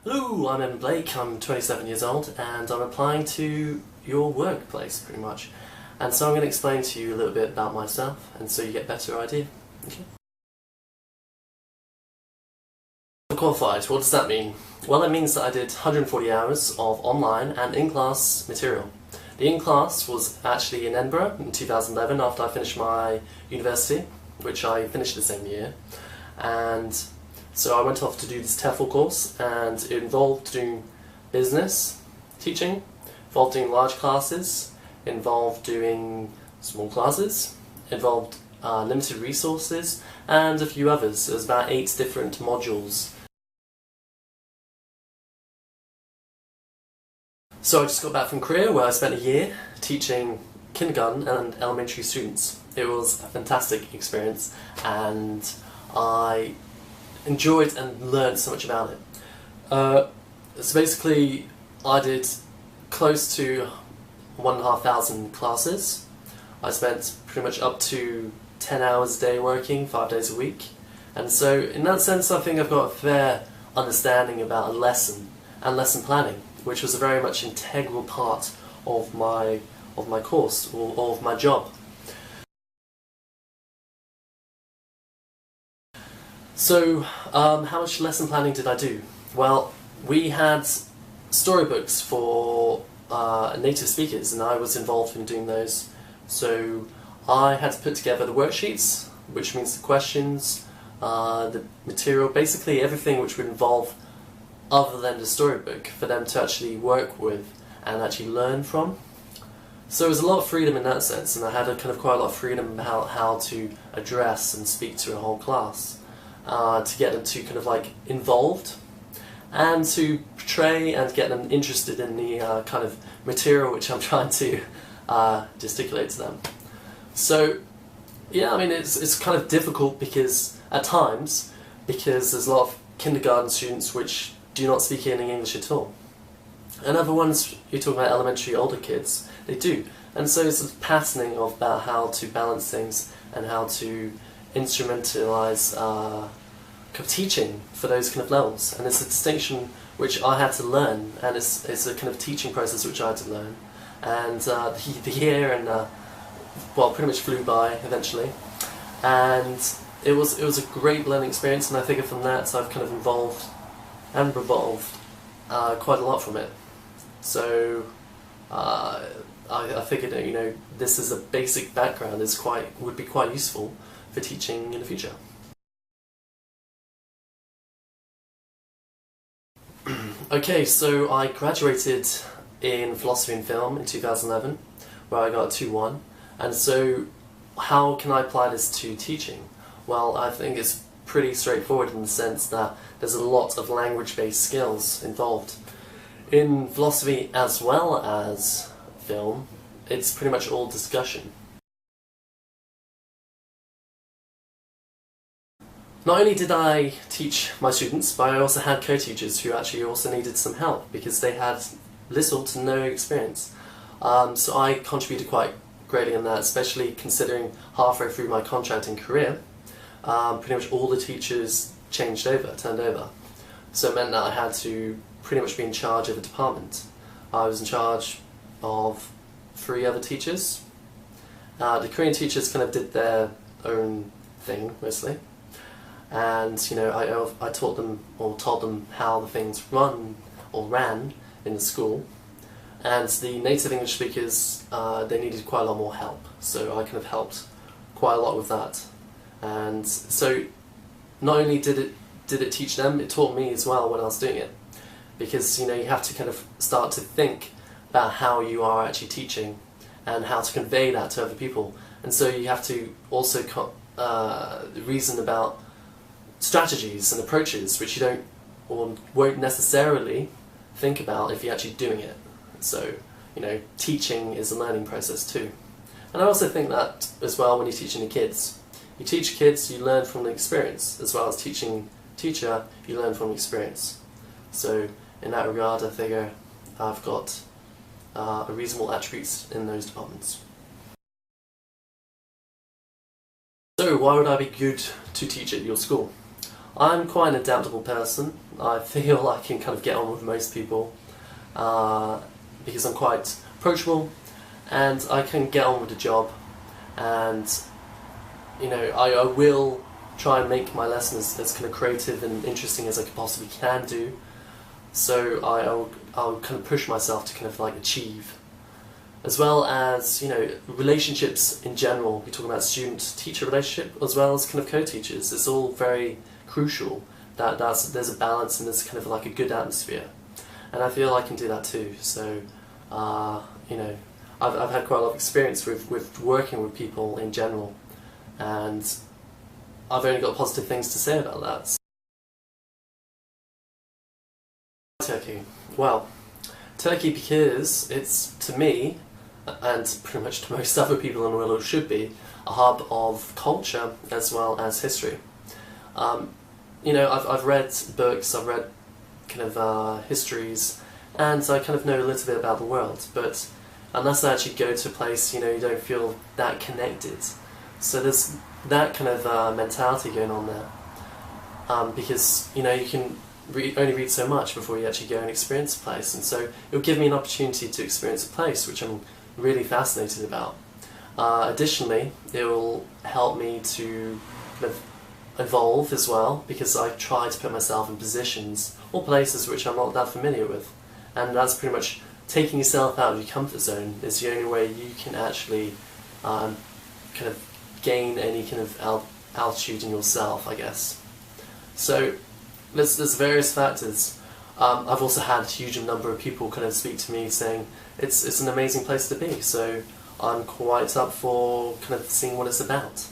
Hello, I'm Evan Blake, I'm 27 years old and I'm applying to your workplace pretty much. And so I'm going to explain to you a little bit about myself and so you get a better idea. Okay. Qualified, what does that mean? Well, it means that I did 140 hours of online and in-class material. The in-class was actually in Edinburgh in 2011 after I finished my university, which I finished the same year. And so I went off to do this TEFL course, and it involved doing business teaching, involved doing large classes, involved doing small classes, involved limited resources, and a few others. There was about 8 different modules. So I just got back from Korea, where I spent a year teaching kindergarten and elementary students. It was a fantastic experience, and I enjoyed and learned so much about it. So basically, I did close to 1,500 classes. I spent pretty much up to 10 hours a day working, 5 days a week. And so in that sense, I think I've got a fair understanding about a lesson and lesson planning, which was a very much integral part of my course, or of my job. So, how much lesson planning did I do? Well, we had storybooks for native speakers, and I was involved in doing those. So, I had to put together the worksheets, which means the questions, the material, basically everything which would involve other than the storybook for them to actually work with and actually learn from. So there was a lot of freedom in that sense, and I had quite a lot of freedom about how to address and speak to a whole class. To get them to involved and to portray and get them interested in the kind of material which I'm trying to gesticulate to them. So yeah, I mean it's kind of difficult because at times there's a lot of kindergarten students which do not speak any English at all, and other ones, you're talking about elementary older kids, they do, and so it's a patterning of about how to balance things and how to instrumentalize teaching for those kind of levels. And it's a distinction which I had to learn, and it's a kind of teaching process which I had to learn. And the year well, pretty much flew by eventually, and it was a great learning experience. And I think from that I've kind of evolved and revolved quite a lot from it. So I figured that, this is a basic background would be quite useful for teaching in the future. Okay, so I graduated in philosophy and film in 2011, where I got a 2-1, and so how can I apply this to teaching? Well, I think it's pretty straightforward in the sense that there's a lot of language-based skills involved. In philosophy as well as film, it's pretty much all discussion. Not only did I teach my students, but I also had co-teachers who actually also needed some help because they had little to no experience. So I contributed quite greatly in that, especially considering halfway through my contract in Korea, pretty much all the teachers turned over. So it meant that I had to pretty much be in charge of a department. I was in charge of 3 other teachers. The Korean teachers kind of did their own thing, mostly. And I taught them or told them how the things ran in the school, and the native English speakers, they needed quite a lot more help, so I kind of helped quite a lot with that. And so not only did it teach them, it taught me as well when I was doing it, because you have to kind of start to think about how you are actually teaching and how to convey that to other people, and so you have to also reason about strategies and approaches which you don't or won't necessarily think about if you're actually doing it. So, teaching is a learning process too. And I also think that as well when you're teaching the kids. You teach kids, you learn from the experience, as well as teaching teacher, you learn from experience. So in that regard, I figure I've got reasonable attributes in those departments. So why would I be good to teach at your school? I'm quite an adaptable person. I feel I can kind of get on with most people because I'm quite approachable and I can get on with the job, and you know, I will try and make my lesson as kind of creative and interesting as I possibly can do. So I'll kind of push myself to kind of like achieve, as well as, you know, relationships in general. We're talking about student-teacher relationship as well as kind of co-teachers. It's all very crucial that there's a balance and there's kind of like a good atmosphere, and I feel I can do that too. So you know, I've had quite a lot of experience with working with people in general, and I've only got positive things to say about that. Turkey. Well, Turkey, because it's, to me, and pretty much to most other people in the world, it should be a hub of culture as well as history. You know, I've read books, I've read kind of histories, and I kind of know a little bit about the world, but unless I actually go to a place, you know, you don't feel that connected. So there's that kind of mentality going on there, because, you know, you can only read so much before you actually go and experience a place, and so it'll give me an opportunity to experience a place, which I'm really fascinated about. Additionally, it will help me to kind of evolve as well, because I try to put myself in positions or places which I'm not that familiar with, and that's pretty much taking yourself out of your comfort zone is the only way you can actually kind of gain any kind of altitude in yourself, I guess. So there's various factors. I've also had a huge number of people kind of speak to me saying it's an amazing place to be, so I'm quite up for kind of seeing what it's about.